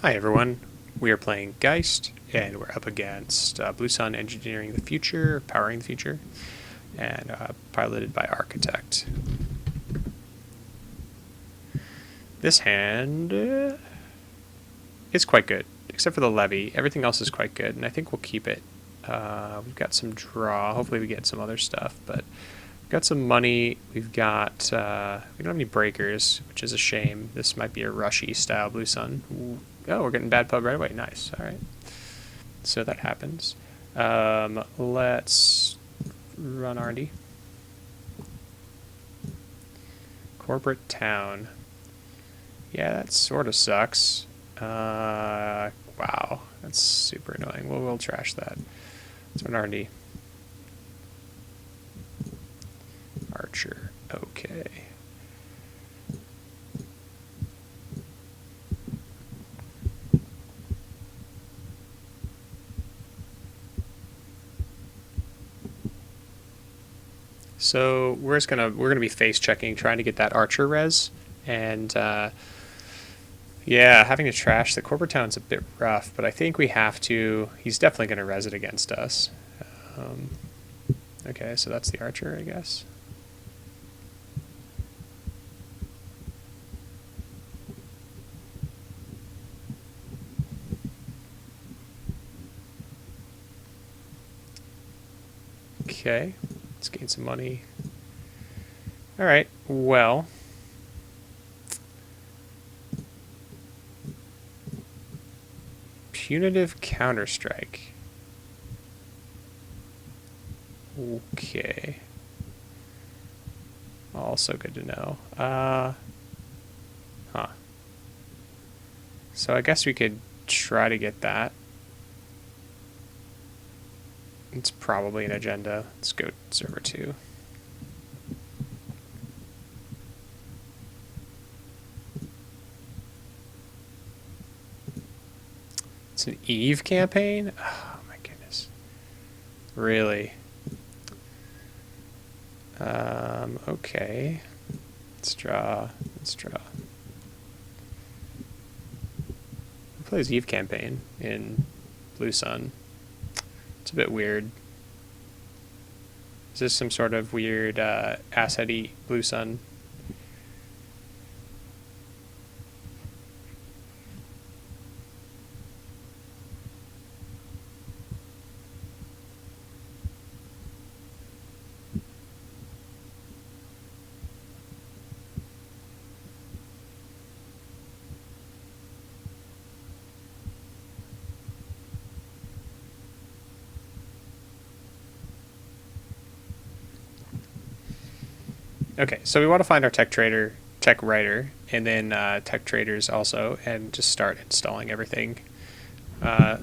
Hi everyone, we are playing Geist, and we're up against Blue Sun Engineering the Future, Powering the Future, and piloted by Arkitekt. This hand is quite good, except for the levy. Everything else is quite good, and I think we'll keep it. We've got some draw. Hopefully we get some other stuff, but we've got some money. We've got, we don't have any breakers, which is a shame. This might be a rushy style Blue Sun. Ooh. Oh, we're getting bad pub right away. Nice. All right. So that happens. Let's run R&D. Corporate town. Yeah, that sort of sucks. Wow, that's super annoying. We'll trash that. Let's run R&D. Archer. Okay. So we're gonna be face checking, trying to get that archer res, and yeah, having to trash the corporate town's a bit rough, but I think we have to. He's definitely gonna res it against us. Okay, so that's the archer, I guess. Okay, let's gain some money. All right, well. Punitive counterstrike. Okay. Also good to know. Huh. So I guess we could try to get that. It's probably an agenda. Let's go server 2. It's an Eve campaign? Oh my goodness. Really? Okay. Let's draw. Who plays Eve campaign in Blue Sun? It's a bit weird. Is this some sort of weird asset-y Blue Sun? Okay, so we want to find our tech writer, and then tech traders also, and just start installing everything.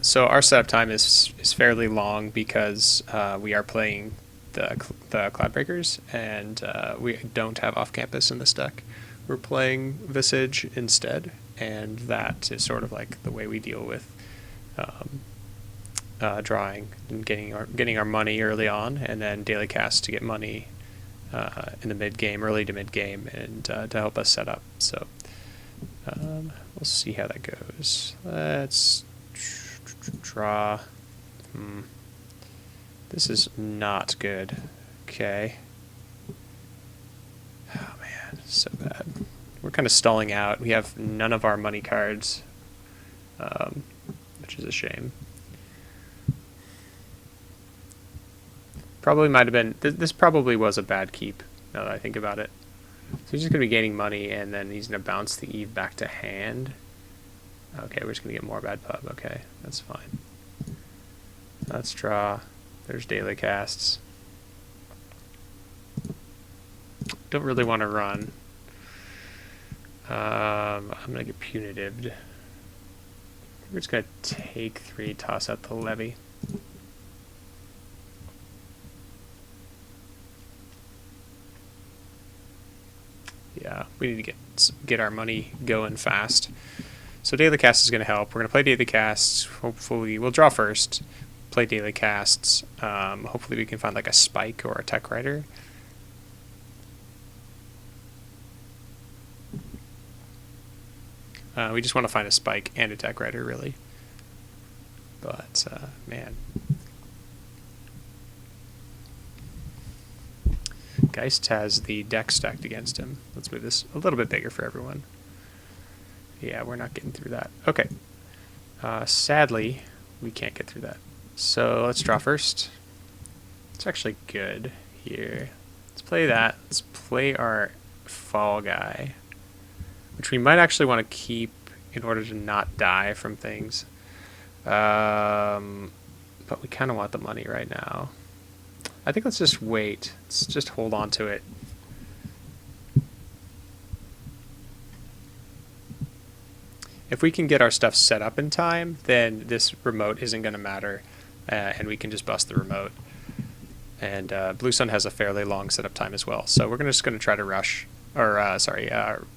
So our setup time is fairly long because we are playing the Cloudbreakers, and we don't have off-campus in this deck. We're playing Visage instead, and that is sort of like the way we deal with drawing and getting our money early on, and then daily cast to get money in the mid game, early to mid game, and to help us set up. So we'll see how that goes. Let's draw. This is not good. Okay. Oh man, so bad. We're kind of stalling out. We have none of our money cards, which is a shame. Probably might have been. This probably was a bad keep, now that I think about it. So he's just going to be gaining money, and then he's going to bounce the Eve back to hand. Okay, we're just going to get more bad pub. Okay, that's fine. Let's draw. There's daily casts. Don't really want to run. I'm going to get punitived. We're just going to take 3, toss out the levy. Yeah, we need to get our money going fast. So daily cast is going to help. We're going to play daily casts. Hopefully, we'll draw first. Play daily casts. Hopefully, we can find like a spike or a tech writer. We just want to find a spike and a tech writer, really. But, man. Geist has the deck stacked against him. Let's move this a little bit bigger for everyone. Yeah, we're not getting through that. Okay. Sadly, we can't get through that. So let's draw first. It's actually good here. Let's play that. Let's play our fall guy, which we might actually want to keep in order to not die from things. But we kind of want the money right now. I think let's just wait. Let's just hold on to it. If we can get our stuff set up in time, then this remote isn't going to matter, and we can just bust the remote. And Blue Sun has a fairly long setup time as well, so we're just going to try to rush, or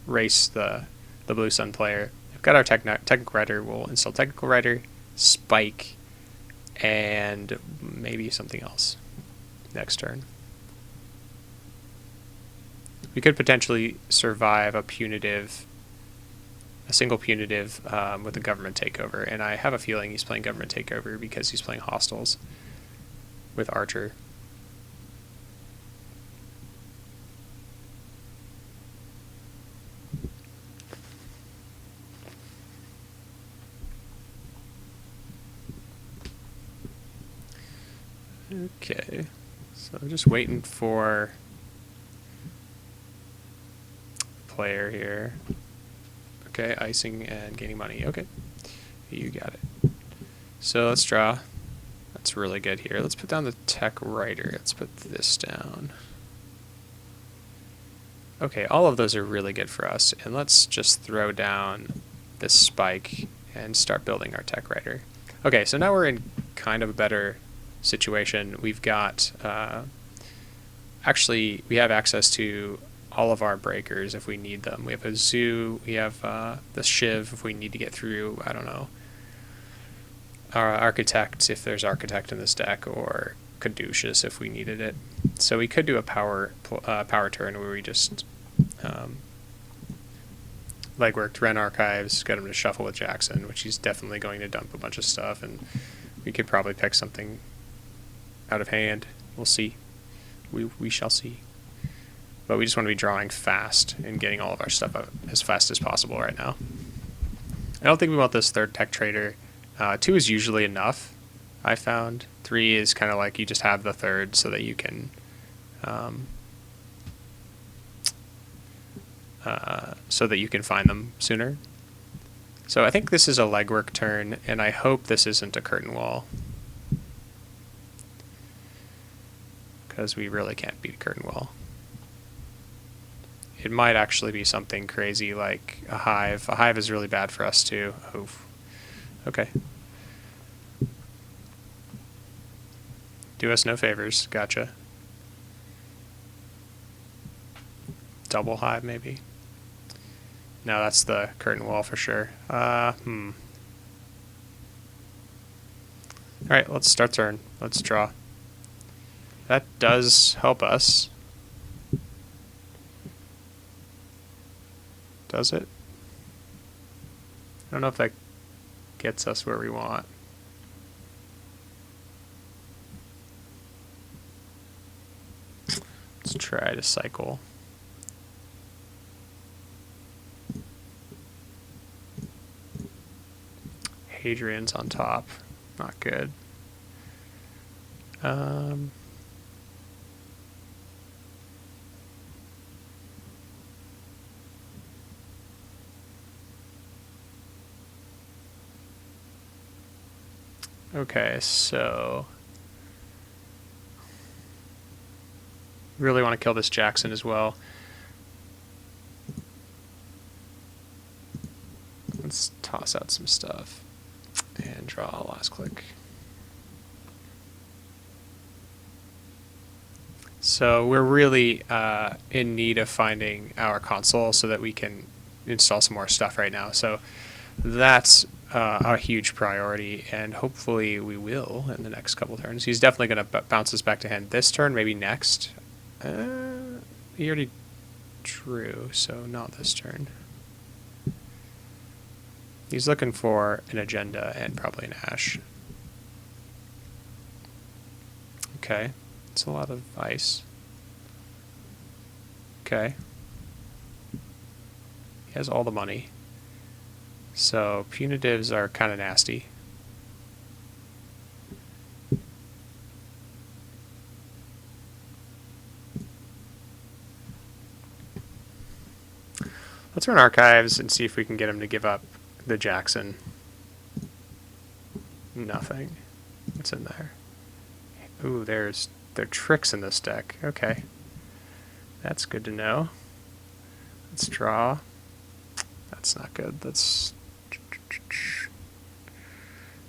race the Blue Sun player. We've got our technical writer. We'll install technical writer, spike, and maybe something else next turn. We could potentially survive a single punitive with a government takeover, and I have a feeling he's playing government takeover because he's playing hostiles with Archer. Okay, so I'm just waiting for player here. Okay, icing and gaining money. Okay, you got it. So let's draw. That's really good here. Let's put down the tech writer. Let's put this down. Okay, all of those are really good for us. And let's just throw down this spike and start building our tech writer. Okay, so now we're in kind of a better situation. We've got, actually, we have access to all of our breakers if we need them. We have a zoo, we have the Shiv if we need to get through, I don't know, our Arkitekt if there's Arkitekt in this deck, or Caduceus if we needed it. So we could do a power turn where we just legworked Ren Archives, got him to shuffle with Jackson, which he's definitely going to dump a bunch of stuff, and we could probably pick something out of hand. We'll see. We shall see. But we just want to be drawing fast and getting all of our stuff out as fast as possible right now. I don't think we want this third tech trader. 2 is usually enough, I found. 3 is kind of like you just have the third so that you can find them sooner. So I think this is a legwork turn, and I hope this isn't a curtain wall, because we really can't beat a curtain wall. It might actually be something crazy like a hive. A hive is really bad for us too. Oof. Okay. Do us no favors. Gotcha. Double hive maybe. No, that's the curtain wall for sure. Alright, let's start turn. Let's draw. That does help us. Does it? I don't know if that gets us where we want. Let's try to cycle. Hadrian's on top. Not good. Okay, so really want to kill this Jackson as well. Let's toss out some stuff and draw a last click. So we're really in need of finding our console so that we can install some more stuff right now. So that's a huge priority, and hopefully we will in the next couple turns. He's definitely going to bounce us back to hand this turn, maybe next. He already drew, so not this turn. He's looking for an agenda and probably an ash. Okay, it's a lot of ice. Okay. He has all the money. So punitives are kind of nasty. Let's run archives and see if we can get him to give up the Jackson. Nothing. What's in there? Ooh, there are tricks in this deck. Okay. That's good to know. Let's draw. That's not good. That's...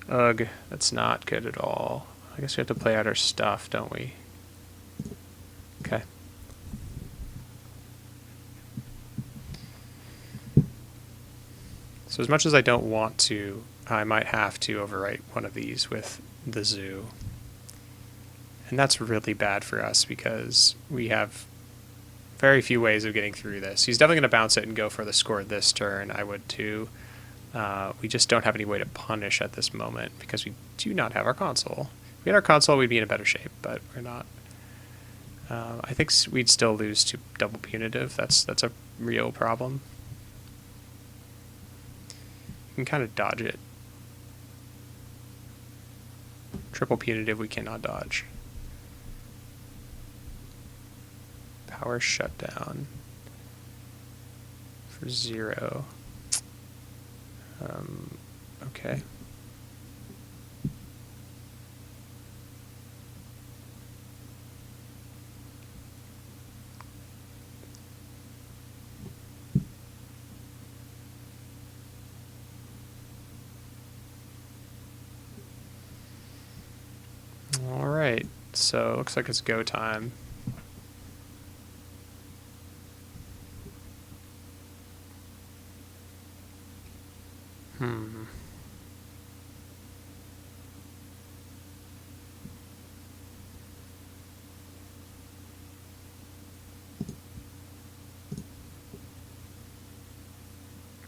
Ugh, that's not good at all. I guess we have to play out our stuff, don't we? Okay. So as much as I don't want to, I might have to overwrite one of these with the zoo. And that's really bad for us because we have very few ways of getting through this. He's definitely going to bounce it and go for the score this turn. I would too. We just don't have any way to punish at this moment because we do not have our console. If we had our console, we'd be in a better shape, but we're not. I think we'd still lose to double punitive. That's a real problem. You can kind of dodge it. Triple punitive we cannot dodge. Power shutdown for 0. Okay. All right, so looks like it's go time.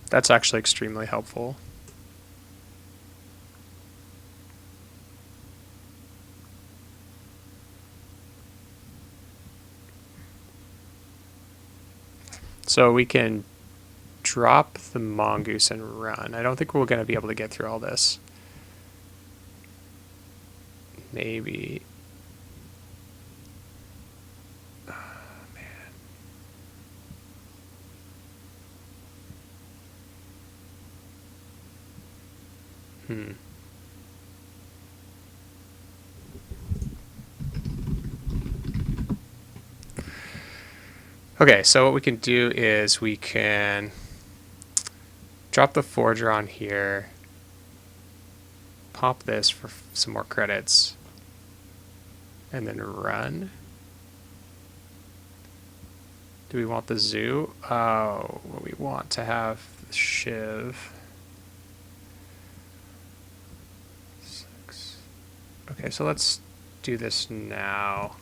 That's actually extremely helpful. So we can drop the mongoose and run. I don't think we're going to be able to get through all this. Maybe. Oh, man. Okay, so what we can do is we can drop the forger on here, pop this for some more credits, and then run. Do we want the zoo? Oh, we want to have the shiv. 6. Okay, so let's do this now.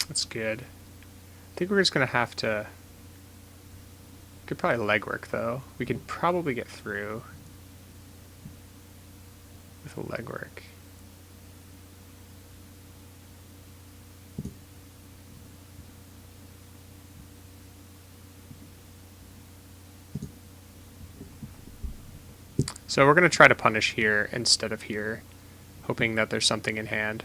That's good. I think we're just going to have to... Could probably legwork, though. We could probably get through with a legwork. So we're going to try to punish here instead of here, hoping that there's something in hand.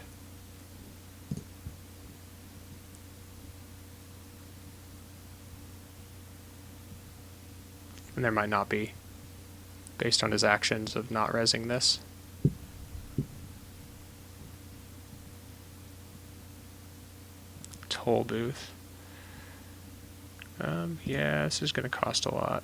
And there might not be, based on his actions of not rezzing this. Toll booth. Yeah, this is going to cost a lot.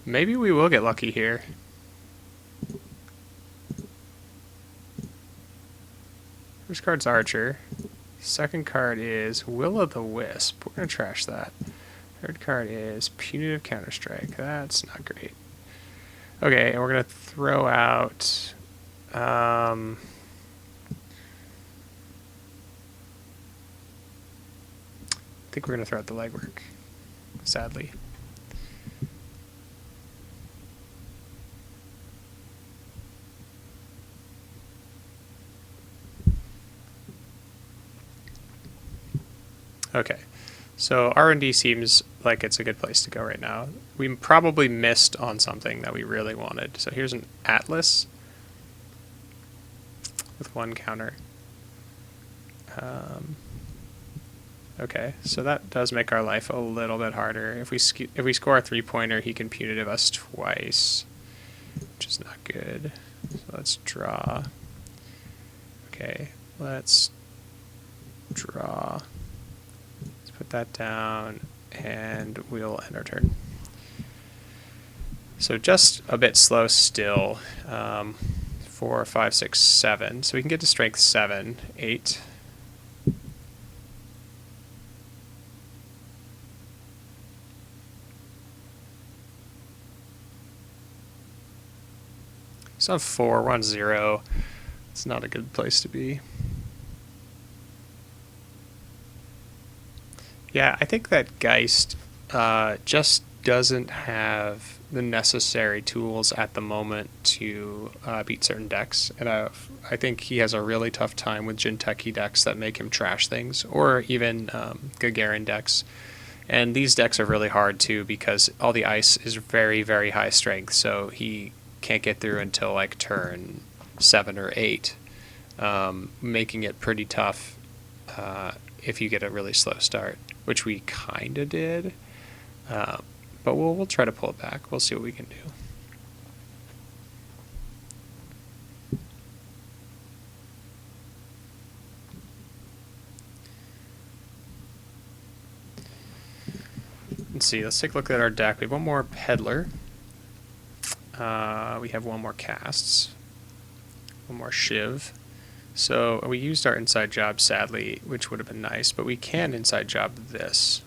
Maybe we will get lucky here. First card's Archer. Second card is Will-o'-the-Wisp. We're going to trash that. Third card is Punitive Counterstrike. That's not great. Okay, and we're going to throw out... I think we're going to throw out the legwork, sadly. Okay, so R&D seems like it's a good place to go right now. We probably missed on something that we really wanted. So here's an Atlas with 1 counter. Okay, so that does make our life a little bit harder. If we score a 3-pointer, he can punitive us twice, which is not good. So let's draw. Okay, let's draw. Let's put that down, and we'll end our turn. So just a bit slow still. 4, 5, 6, 7. So we can get to strength 7, 8. So 4, we're on 0. It's not a good place to be. Yeah, I think that Geist just doesn't have the necessary tools at the moment to beat certain decks, and I think he has a really tough time with Jinteki decks that make him trash things, or even Gagarin decks. And these decks are really hard too because all the ice is very, very high strength, so he can't get through until like turn 7 or 8, making it pretty tough if you get a really slow start, which we kind of did. But we'll try to pull it back. We'll see what we can do. Let's see. Let's take a look at our deck. We have 1 more Peddler. We have 1 more Casts. 1 more Shiv. So we used our inside job, sadly, which would have been nice, but we can inside job this.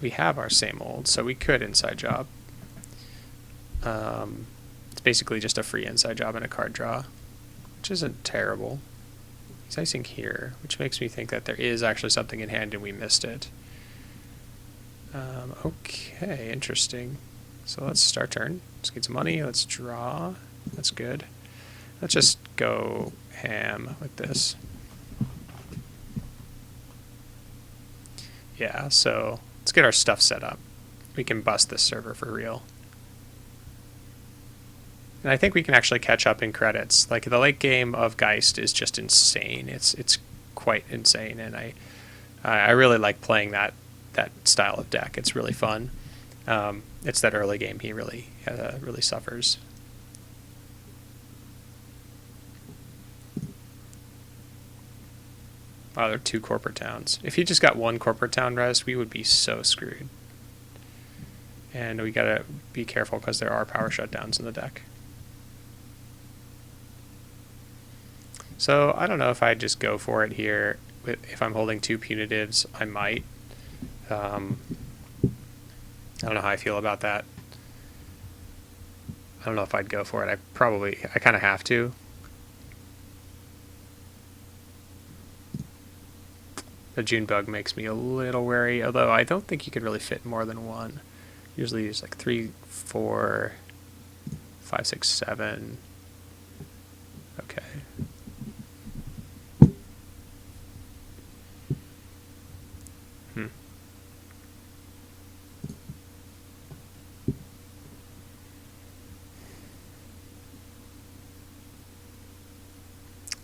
We have our same old, so we could inside job. It's basically just a free inside job and a card draw, which isn't terrible. He's icing here, which makes me think that there is actually something in hand and we missed it. Okay, interesting. So let's start turn. Let's get some money. Let's draw. That's good. Let's just go ham with this. Yeah, so let's get our stuff set up. We can bust this server for real. And I think we can actually catch up in credits. Like, the late game of Geist is just insane. It's quite insane, and I really like playing that style of deck. It's really fun. It's that early game he really suffers. Wow, there are 2 corporate towns. If he just got 1 corporate town res, we would be so screwed. And we gotta be careful because there are power shutdowns in the deck. So I don't know if I'd just go for it here. If I'm holding 2 punitives, I might. I don't know how I feel about that. I don't know if I'd go for it. I kind of have to. The June bug makes me a little wary, although I don't think you could really fit more than 1. Usually use like 3, 4, 5, 6, 7. Okay.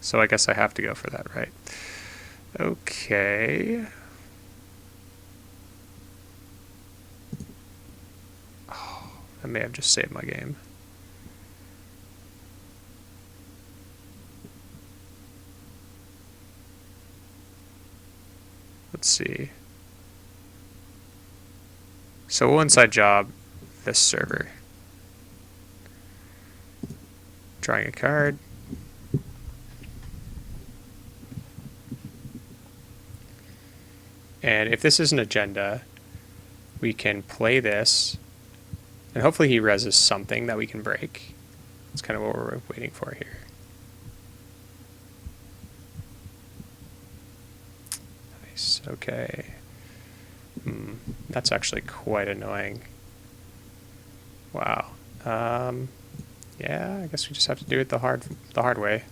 So I guess I have to go for that, right? Okay. Oh, I may have just saved my game. Let's see. So we'll inside job this server. Drawing a card. then if this is an agenda, we can play this, and hopefully he reses something that we can break. That's kind of what we're waiting for here. Nice, okay. That's actually quite annoying. Wow. Yeah, I guess we just have to do it the hard way.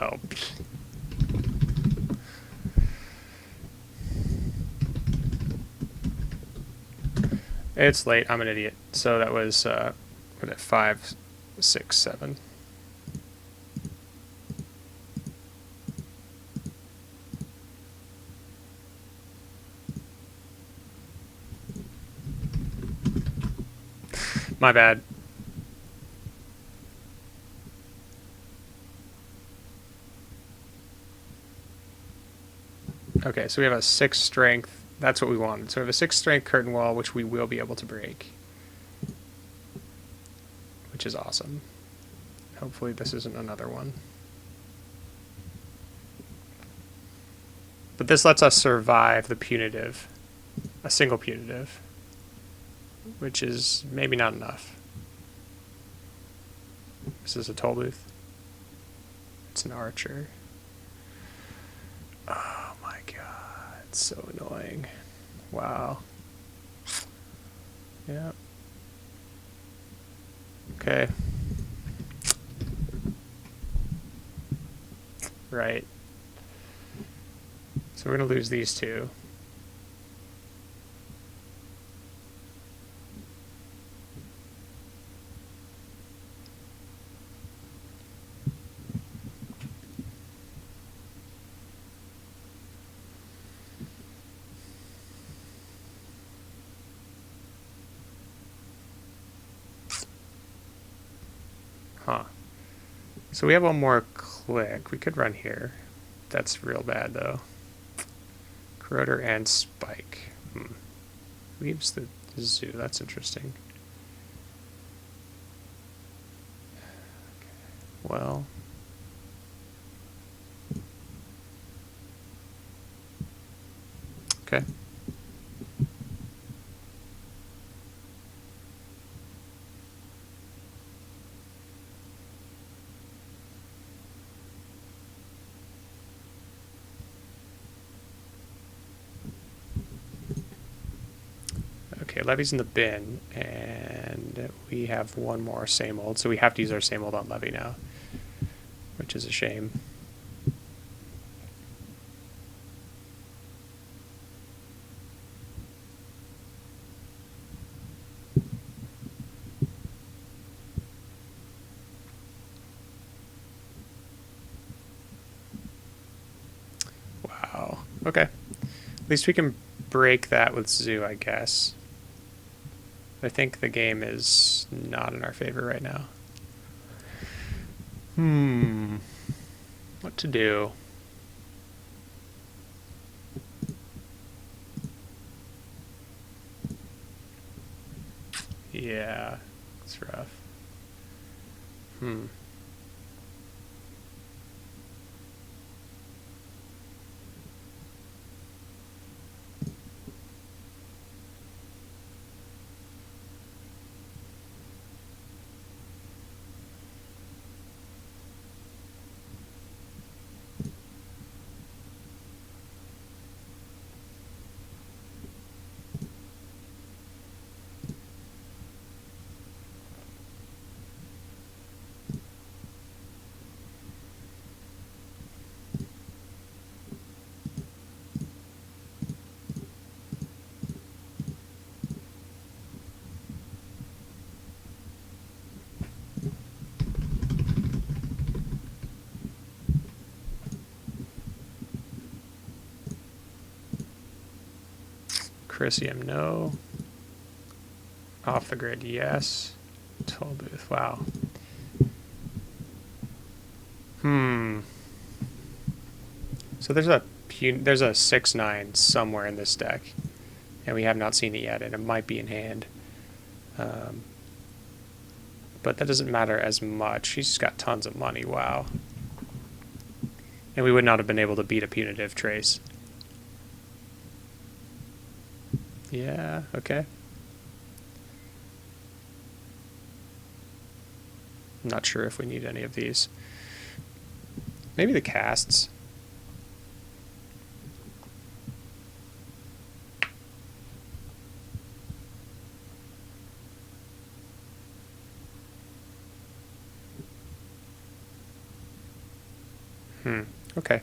Oh. It's late. I'm an idiot. So that was, what, at 5, 6, 7. My bad. Okay, so we have a 6 strength. That's what we wanted. So we have a 6 strength curtain wall, which we will be able to break. Which is awesome. Hopefully this isn't another one. But this lets us survive the punitive. A single punitive. Which is maybe not enough. This is a toll booth. It's an archer. Oh my god, it's so annoying. Wow. Yeah. Okay. Right. So we're going to lose these two. Huh. So we have one more click. We could run here. That's real bad, though. Corroder and Spike. Leaves the zoo. That's interesting. Well. Okay. Okay, Levy's in the bin, and we have one more same old, so we have to use our same old on Levy now, which is a shame. Wow. Okay. At least we can break that with Zoo, I guess. I think the game is not in our favor right now. What to do? Yeah, it's rough. Chrysium, no. Off the grid, yes. Toll booth, wow. Hmm. So there's a 6/9 somewhere in this deck, and we have not seen it yet, and it might be in hand. But that doesn't matter as much. He's just got tons of money. Wow. And we would not have been able to beat a punitive trace. Yeah, okay. I'm not sure if we need any of these. Maybe the casts. Okay.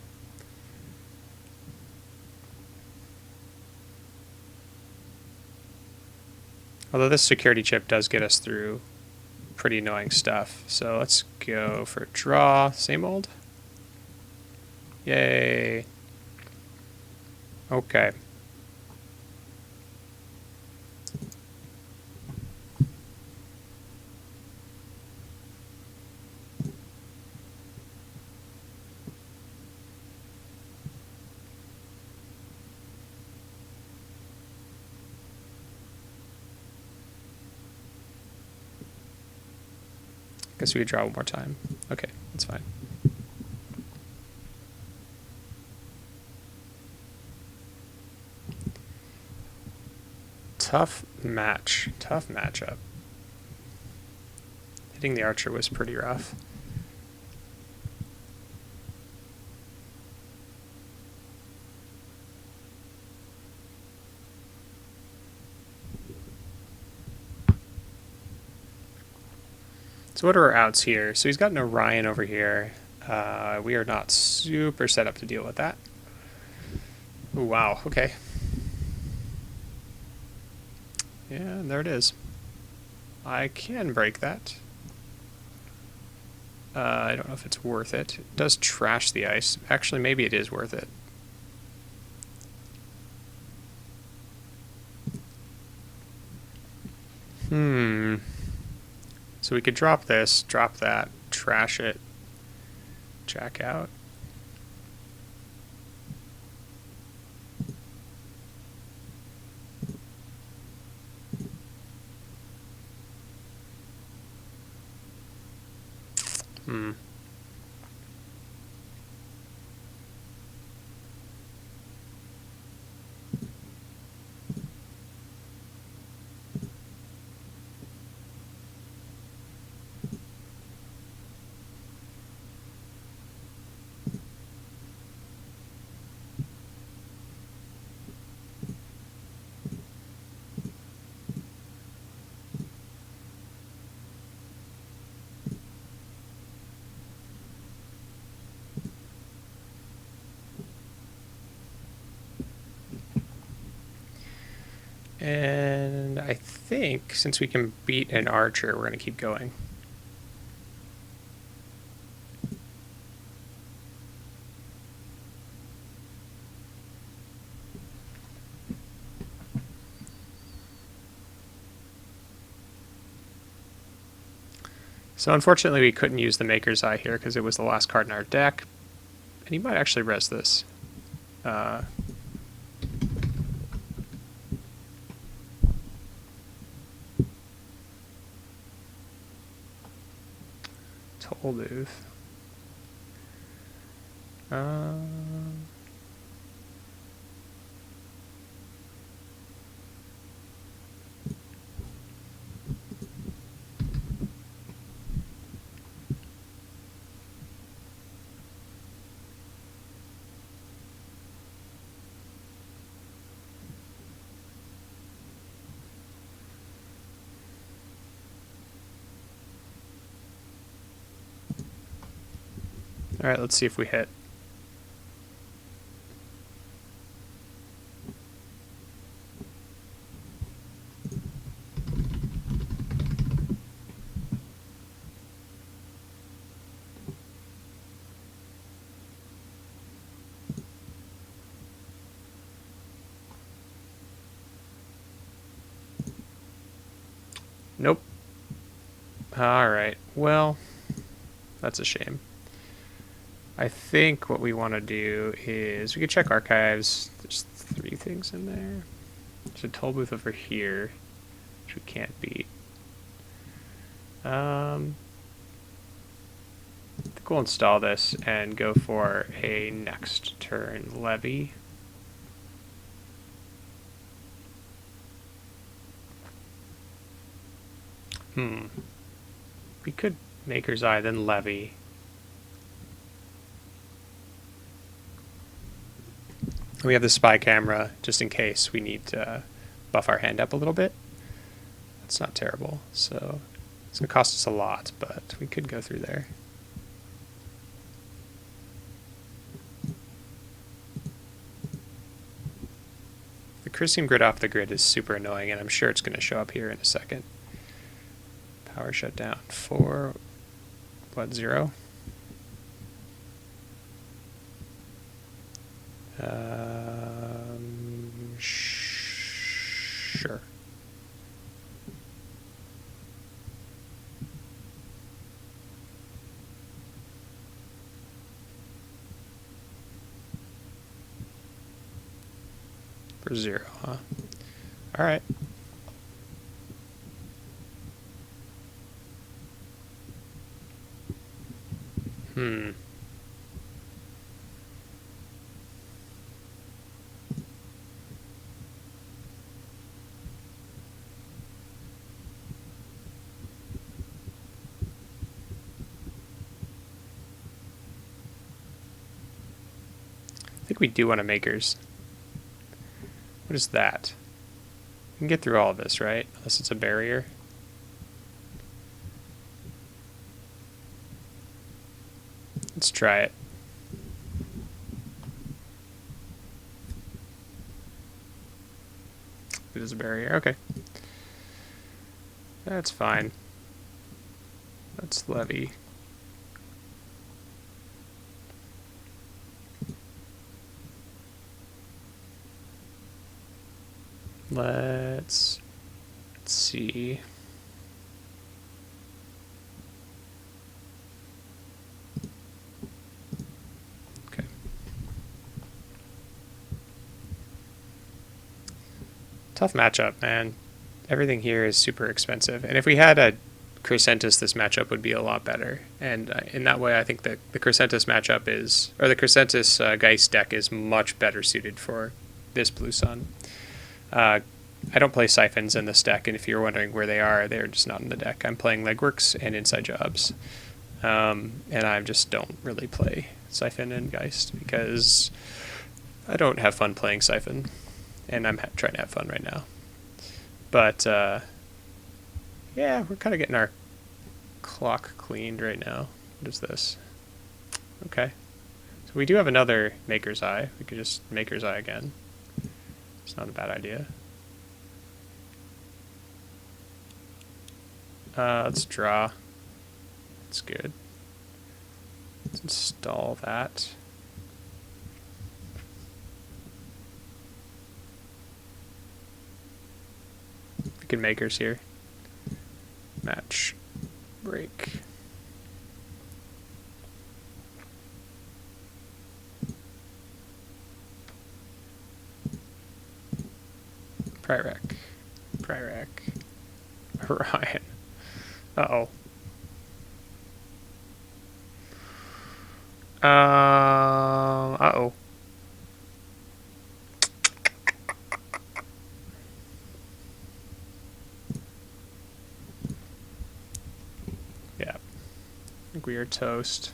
Although this security chip does get us through pretty annoying stuff. So let's go for draw. Same old. Yay. Okay. Guess we could draw one more time. Okay, that's fine. Tough match. Tough matchup. Hitting the archer was pretty rough. So what are our outs here? So he's got an Orion over here. We are not super set up to deal with that. Ooh, wow, okay. Yeah, and there it is. I can break that. I don't know if it's worth it. It does trash the ice. Actually, maybe it is worth it. So we could drop this, drop that, trash it, jack out. And I think since we can beat an archer, we're going to keep going. So unfortunately we couldn't use the Maker's Eye here because it was the last card in our deck. And he might actually res this. Punitive. All right, let's see if we hit. Nope. All right. Well, that's a shame. I think what we want to do is we could check archives. There's 3 things in there. There's a toll booth over here, which we can't beat. I think we'll install this and go for a next turn levy. We could Maker's Eye, then levy. We have the spy camera just in case we need to buff our hand up a little bit. That's not terrible. So it's going to cost us a lot, but we could go through there. The Crisium grid off the grid is super annoying, and I'm sure it's going to show up here in a second. Power shut down for, what, 0? Sure. For 0, huh? All right. I think we do want to Makers. What is that? We can get through all of this, right? Unless it's a barrier. Let's try it. It is a barrier. Okay. That's fine. Let's levy. Let's see. Okay. Tough matchup, man. Everything here is super expensive. And if we had a Crescentus, this matchup would be a lot better. And in that way, I think that the Crescentus matchup is, or the Crescentus Geist deck is much better suited for this Blue Sun. I don't play Siphons in this deck, and if you're wondering where they are, they're just not in the deck. I'm playing Legworks and Inside Jobs. And I just don't really play Siphon and Geist because I don't have fun playing Siphon, and I'm trying to have fun right now. But, yeah, we're kind of getting our clock cleaned right now. What is this? Okay. So we do have another Maker's Eye. We could just Maker's Eye again. It's not a bad idea. Let's draw. That's good. Let's install that. We can Makers here. Match. Break. Pryrack. Pryrack. Orion. Uh-oh. Uh-oh. Yeah. I think we are toast.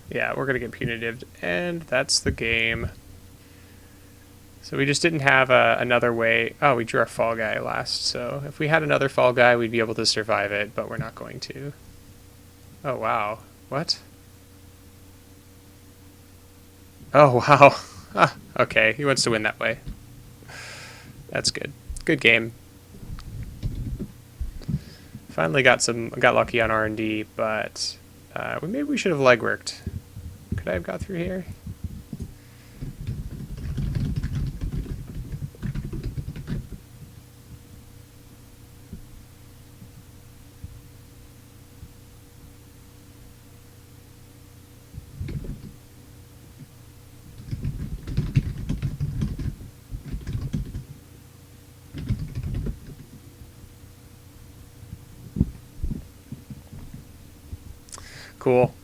Yeah, we're going to get Punitive, and that's the game. So we just didn't have another way. Oh, we drew our Fall Guy last, so if we had another Fall Guy, we'd be able to survive it, but we're not going to. Oh, wow. What? Oh, wow. Ah, okay, he wants to win that way. That's good. Good game. Finally got lucky on R&D, but maybe we should have legworked. Could I have got through here? Cool.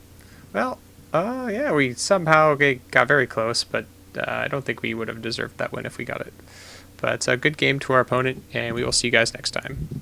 Well, yeah, we somehow got very close, but I don't think we would have deserved that win if we got it. But it's a good game to our opponent, and we will see you guys next time.